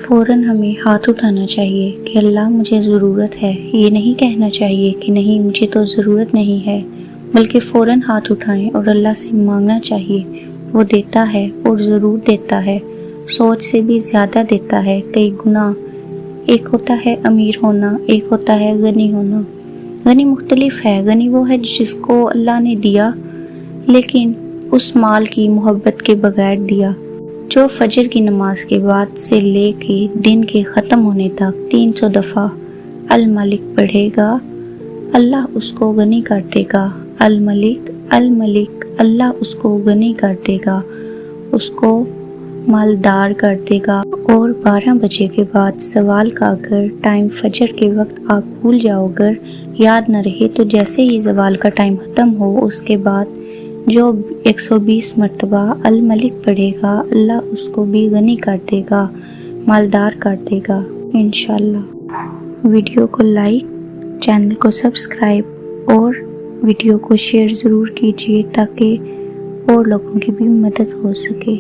فوراً ہمیں ہاتھ اٹھانا چاہیے کہ اللہ مجھے ضرورت ہے، یہ نہیں کہنا چاہیے کہ نہیں مجھے تو ضرورت نہیں ہے، بلکہ فوراً ہاتھ اٹھائیں اور اللہ سے مانگنا چاہیے۔ وہ دیتا ہے اور ضرور دیتا ہے، سوچ سے بھی زیادہ دیتا ہے۔ کئی گنا، ایک ہوتا ہے امیر ہونا، ایک ہوتا ہے غنی ہونا۔ غنی مختلف ہے، غنی وہ ہے جس کو اللہ نے دیا لیکن اس مال کی محبت کے بغیر دیا، جو فجر کی نماز کے بعد سے لے کے دن کے ختم ہونے تک 300 دفعہ الملک پڑھے گا، اللہ اس کو غنی کر دے گا۔ الملک الملک، اللہ اس کو غنی کر دے گا، اس کو مالدار کر دے گا۔ اور 12 بجے کے بعد زوال کا اگر ٹائم فجر کے وقت آپ بھول جاؤ، اگر یاد نہ رہے، تو جیسے ہی زوال کا ٹائم ختم ہو اس کے بعد جو 120 مرتبہ الملک پڑھے گا، اللہ اس کو بھی غنی کر دے گا، مالدار کر دے گا انشاءاللہ۔ ویڈیو کو لائک، چینل کو سبسکرائب اور ویڈیو کو شیئر ضرور کیجیے تاکہ اور لوگوں کی بھی مدد ہو سکے۔